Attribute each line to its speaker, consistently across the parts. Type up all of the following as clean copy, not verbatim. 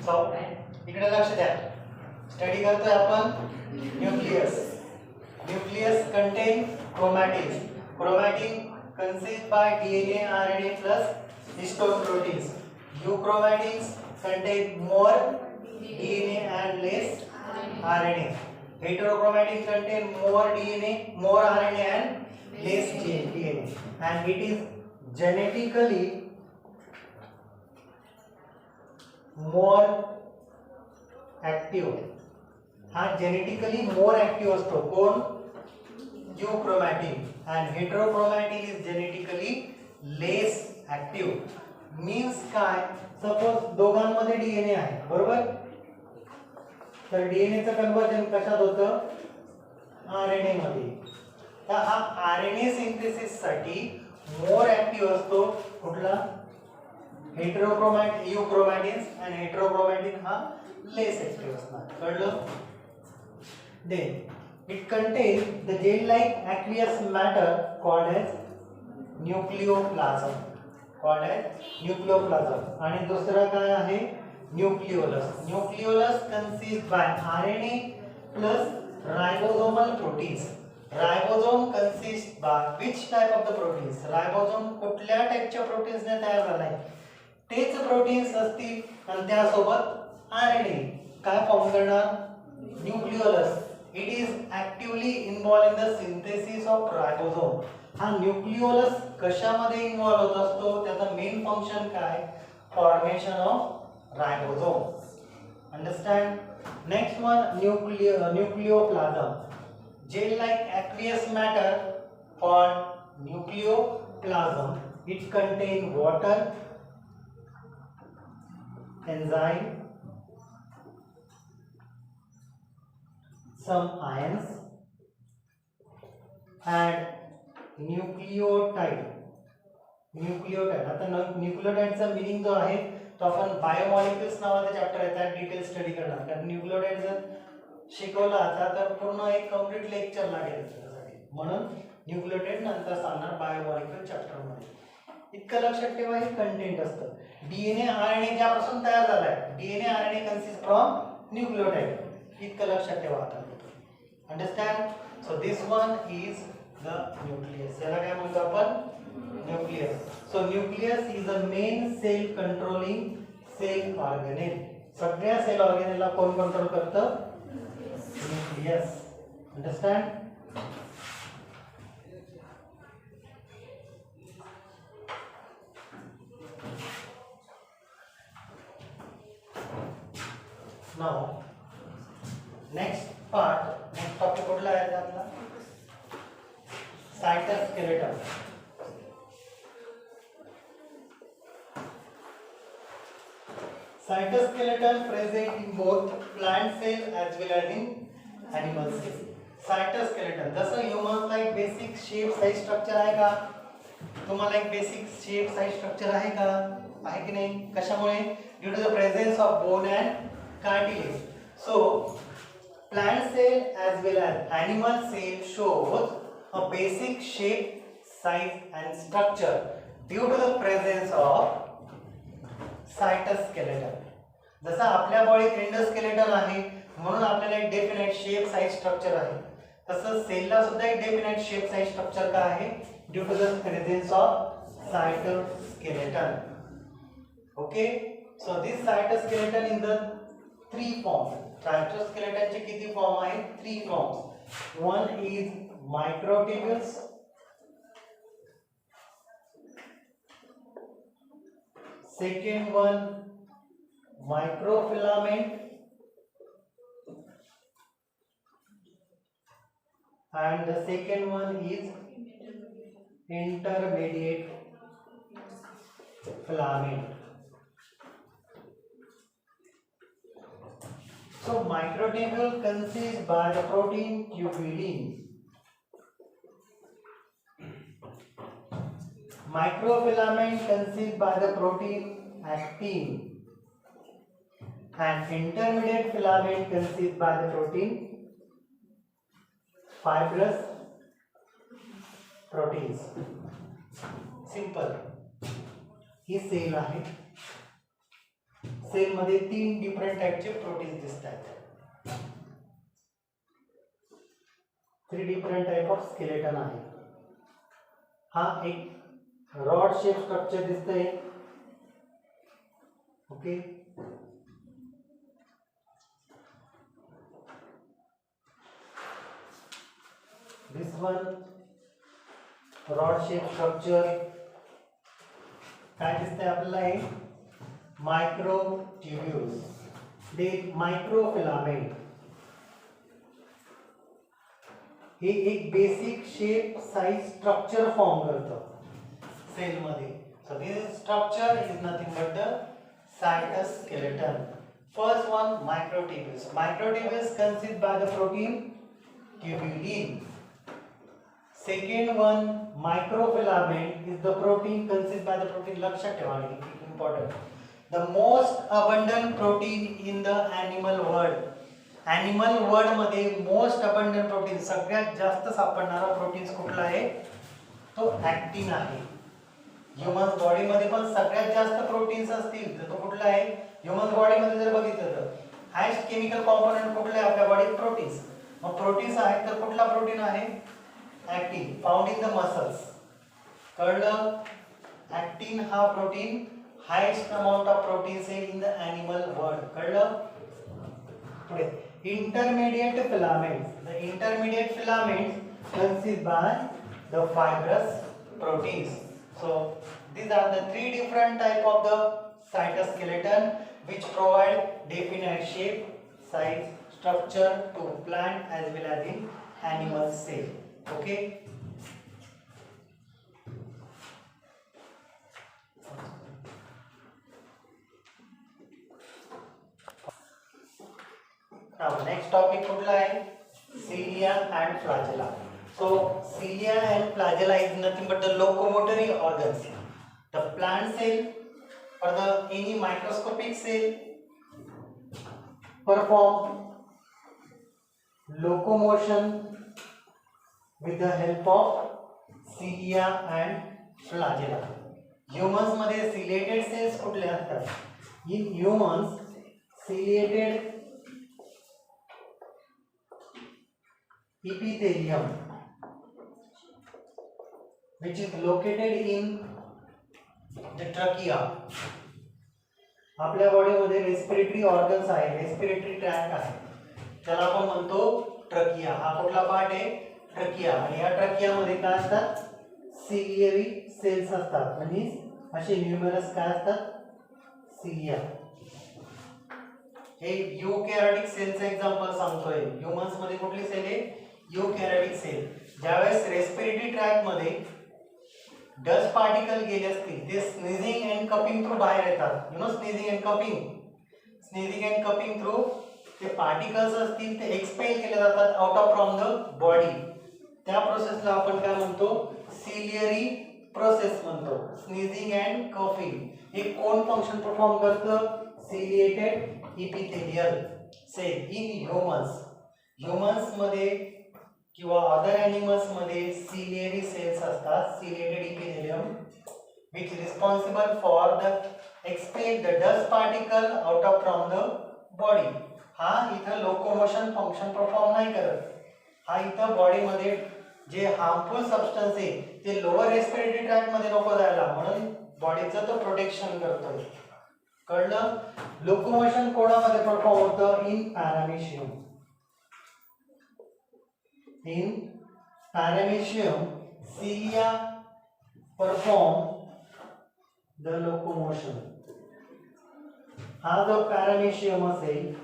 Speaker 1: सो इकडे लक्ष द्या. स्टडी करतोय आपण nucleus. Nucleus contain chromatin. Chromatin consist by DNA, RNA plus histoproteins. Euchromatids contain more DNA and less RNA. Heterochromatids contain more DNA, more RNA and less DNA. And it is genetically more active. हा genetically मोर active असतो. कोण? euchromatin. And heterochromatin is genetically less active. Means काय? Suppose दोघांमध्ये DNA आहे, बरोबर? तर DNA चं conversion कशात होतं? आरएनए मध्ये. तर हा आरएनए सिंथेसिस साठी मोर ऍक्टिव्ह असतो कुठला? हेटेरोक्रोमॅटिन, euchromatids. आणि हेटेरोक्रोमॅटिन हा लेस ऍक्टिव्ह असणार. कळलं? Then it contains the gel-like aqueous matter called as nucleoplasm. Called as nucleoplasm. आणि दुसरा काय आहे? Nucleolus. Nucleolus consists by RNA plus ribosomal proteins. Ribosome consists by which type of the proteins? Ribosome कुठल्या टाइपच्या proteins ने तयार झालाय? तेच proteins असतील आणि त्यासोबत RNA काय फॉर्म करणार? Nucleolus. It is actively involved in the synthesis of ribosome. हा न्यूक्लिओलस कशामध्ये इन्व्हॉल्व होत असतो? त्याचा मेन फंक्शन काय? Formation of ribosome. Understand? Next one nucleoplasm. Gel like aqueous matter called nucleoplasm. It contain water, enzyme, some ions and nucleotide. आता न्यूक्लियोटाइडचा meaning जो आहे तो आपण बायोमॉलिक्युल्स नावाचा चॅप्टर आहे त्यात डिटेल स्टडी करणार. कारण न्यूक्लियोटाइड जर शिकवला आता तर पूर्ण एक कंप्लीट लेक्चर लागेल त्यासाठी. म्हणून न्यूक्लियोटाइड नंतर सांगणार बायोमॉलिक्युल चॅप्टर मध्ये. इतकं लक्षात ठेवा हे कंटेंट असतं. डीएनए आरएनए ज्यापासून तयार झालाय, DNA RNA consist from nucleotide. इतकं लक्षात ठेवा आता. Understand? So this one is the nucleus. याला काय म्हणतो आपण? Nucleus. So nucleus is the main cell controlling cell organelle. सगळ्या सेल ऑर्गेनेलला कोण कंट्रोल करतं? Nucleus. Understand? Now next topic कुठला आहे आपला? Cytoskeleton. Cytoskeleton present in both plant cell as well as in animal cell. Cytoskeleton जसं human ला एक basic shape size structure आहे का? तुम्हाला एक बेसिक शेप साइज स्ट्रक्चर आहे का? आहे की नाही? कशामुळे? Due to the presence of bone and cartilage. So plant cell as well as animal cell shows a basic shape, size and structure due to the presence of cytoskeleton. जसा आपल्या बॉडीत endoskeleton आहे म्हणून आपल्याला एक डेफिनेट शेप साइज स्ट्रक्चर आहे, तसंच सेलला सुद्धा एक डेफिनेट शेप साइज स्ट्रक्चर का आहे? Due to the presence of cytoskeleton. Okay, so this cytoskeleton in the three forms. सायटोस्केलेटनचे किती फॉर्म आहेत? 3 forms. One is microtubules, second one microfilament and the second one is intermediate filament. So microtubule consists by the protein tubulin. Microfilament consists by the protein actin. And intermediate filament consists by the protein fibrous proteins. Simple. He cell आहे. Cell मध्ये 3 different टाइपचे proteins दिसतात. 3 different type of skeleton आहे. हा एक rod shape structure दिसतंय. Okay, this one rod shape structure काय दिसतंय आपल्याला? हे मायक्रोट्यूब्यूल्स, दे मायक्रोफिलामेंट. हे एक basic shape size structure form करतं सेल मध्ये. So this structure is nothing but the cytoskeleton. First one, microtubules. Microtubules consist by the protein tubulin. Second one, microfilament is the protein consist by the protein. लक्षात ठेवा, important. The most abundant protein in the animal world. Animal world मध्ये most abundant protein, सगळ्यात जास्त सापडणारा proteins कुठला आहे? तो ऍक्टिन आहे. ह्यूमन बॉडी मध्ये पण सगळ्यात जास्त प्रोटीन्स असतील तर तो कुठला आहे? ह्यूमन बॉडी मध्ये जर बघितलं तर हायेस्ट केमिकल कॉम्पोनंट कुठले आहे आपल्या बॉडीत? प्रोटीन्स. मग प्रोटीन्स आहेत तर कुठला प्रोटीन आहे? Actin, found in the muscles. कळलं? Actin हा protein highest amount of proteins in the animal world. कळलं? पुढे intermediate filaments. The intermediate filaments consist by the fibrous proteins. So these are the 3 different type of the cytoskeleton which provide definite shape, size, structure to plant as well as in animal cell. Okay, now next topic कुठला आहे? cilia and flagella. So cilia and flagella is nothing but the locomotory organs. The plant cell or the any microscopic cell perform locomotion with the help of cilia and flagella. Humans मध्ये ciliated cells कुठले असतात? In humans, ciliated epithelium which is located in the trachea. आपल्या body मध्ये respiratory organs आहे, respiratory tract आहे, त्याला आपण म्हणतो ट्रकिया. हा कुठला पार्ट आहे? ट्रकिया. आणि या ट्रकिया मध्ये काय असतात? सिलियरी सेल्स असतात. म्हणजे असे न्यूमरस काय असतात? सिलिया. हे यूकॅरियोटिक सेलचं एक्झाम्पल सांगतोय. ह्यूमन्स मध्ये कुठली सेल आहे? यूकॅरियोटिक सेल. ज्यावेळेस रेस्पिरेटरी ट्रॅक्ट मध्ये डस्ट पार्टिकल गेले असतील ते स्नीजिंग अँड कपिंग थ्रू बाहेर येतात. You know sneezing and cupping. Sneezing and cupping through ते पार्टिकल्स असतील ते एक्सपेल केले जातात out of from the body. त्या प्रोसेसला आपण काय म्हणतो? सिलियरी प्रोसेस म्हणतो. स्नीजिंग अँड कफिंग हे कोण फंक्शन परफॉर्म करतं? Ciliated epithelial cell in humans. Humans मध्ये किंवा अदर एनिमल्स मध्ये सिलियरी सेल्स असतात, ciliated epithelium, which is responsible for the expel the dust particle out of from the body. हा इथं locomotion function perform नाही करत. हा इथं बॉडी मध्ये जे हार्मफुल सबस्टन्स आहे ते लोअर रेस्पिरेटरी ट्रॅक्ट मध्ये नको जायला, म्हणून बॉडीचं तो प्रोटेक्शन करतोय. कळलं? लोकोमोशन कोणामध्ये परफॉर्म होतं? In paramecium. In paramecium cilia perform the locomotion. हा जो पॅरामेशियम असेल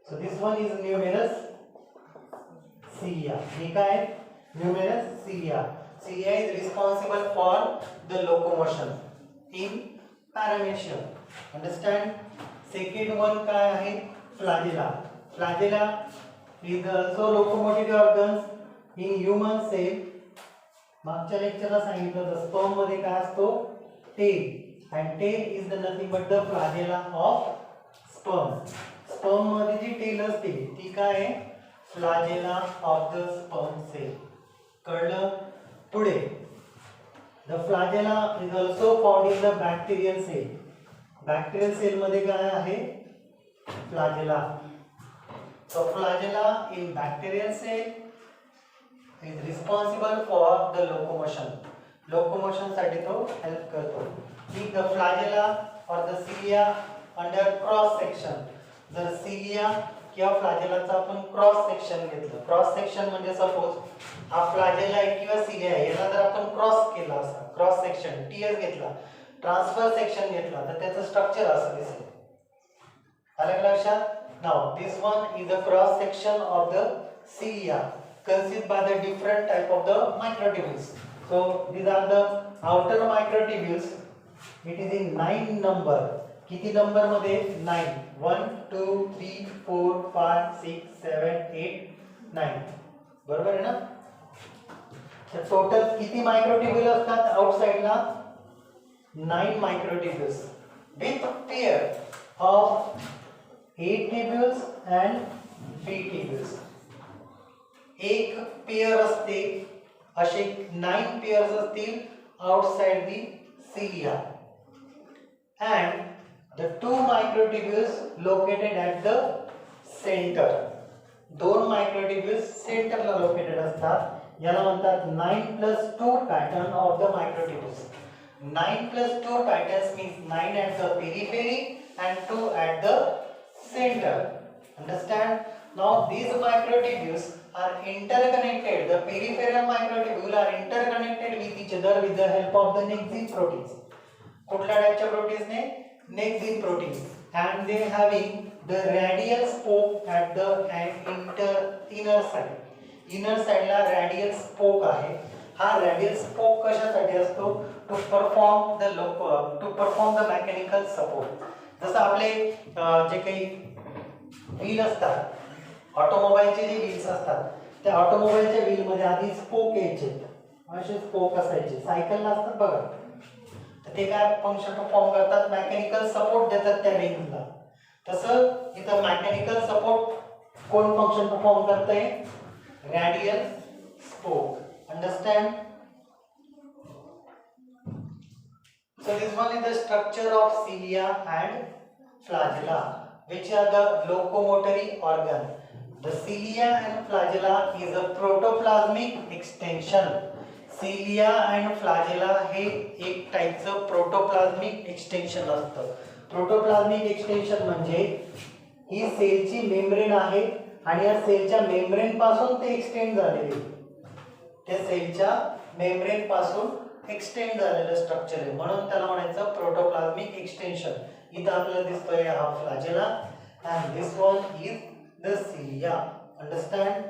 Speaker 1: so this one is numerous cilia. हे काय? numerous cilia. Cilia is responsible for the locomotion in paramecium. Understand? Second one काय आहे? flagella. Flagella is also locomotive organs in human cell. मागच्या लेक्चरला सांगितलं होतं sperm मध्ये काय असतो? Tell. and tail is the nothing but the flagella of sperm. Sperm मध्ये जी tell असते ती काय आहे? flagella of the sperm cell. कळलं? पुढे the flagella is also found in the bacterial cell. bacterial cell मध्ये काय आहे? flagella. So flagella in bacterial cell is responsible for the locomotion. locomotion साठी तो help करतो. Keep the flagella or the cilia under cross section. जर cilia किंवा फ्लॅजेलाचा आपण cross section घेतलं, क्रॉस सेक्शन म्हणजे सपोज हा फ्लॅजेला आहे किंवा सिलिया आहे, याला जर आपण क्रॉस केला असा, क्रॉस सेक्शन टीएस घेतला, ट्रान्सफर सेक्शन घेतला, तर त्याचं स्ट्रक्चर असं दिसेल. आलं का लक्षात? Now this one is a cross section of the cilia consist by the different type of the microtubules. So these are the outer microtubules. It is in 9 number. किती number मध्ये? 9. 1 2 3 4 5 6 7 8 9. बरोबर आहे ना? तर टोटल किती मायक्रोट्यूब्यूल असतात आउटसाइडला? 9 microtubules with pair of A tubules and B tubules. एक पेयर असते, असे 9 पेयर्स असतील outside the cilia. And the 2 microtubules located at the center. 2 microtubules center La located असतात. याला म्हणतात 9+2 pattern of the microtubules. 9+2 patterns means 9 at the periphery and 2 at the center. Understand? Now these microtubules are interconnected. The peripheral microtubules are interconnected with each other with the help of the Nexin proteins. कुठल्या टाइपच्या proteins ने? Nexin proteins. And they having the radial spoke at the inner side. Inner side La radial spoke आहे. हा radial spoke कशासाठी असतो? To perform the mechanical support. जसं आपले जे काही wheel असतात, ऑटोमोबाईलचे जे व्हील्स असतात, त्या ऑटोमोबाईलच्या व्हील मध्ये आधी स्पोक यायचे, असे स्पोक असायचे, सायकलला असतात बघा. ते काय फंक्शन परफॉर्म करतात? मेकॅनिकल सपोर्ट देतात त्या रिंगला. तसं इथं मेकॅनिकल सपोर्ट कोण फंक्शन परफॉर्म करतंय? Radial spoke. Understand? So this one is the structure of cilia and flagella, which are the locomotory organ. The cilia and flagella is a protoplasmic extension. cilia and flagella हे एक टाइपचं प्रोटोप्लाझ्मिक extension असतं. प्रोटोप्लाझ्मिक extension म्हणजे ही सेलची membrane आहे आणि या सेलच्या membrane पासून ते एक्सटेंड झालेले, त्या सेलच्या मेम्ब्रेन पासून एक्सटेंड झालेलं स्ट्रक्चर आहे, म्हणून त्याला म्हणायचं प्रोटोप्लाझ्मिक एक्सटेन्शन. इथं आपल्याला दिसतोय हा फ्लॅजेला and this one is the cilia. Understand?